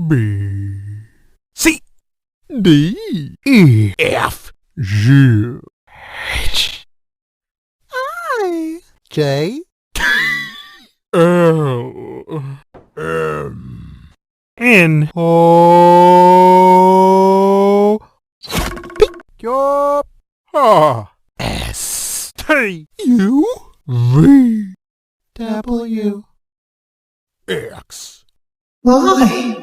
B, C, D, E, F, G, H, I, J, L, M, N, O, P, Q, R, S, T, U, V, W. X. Why?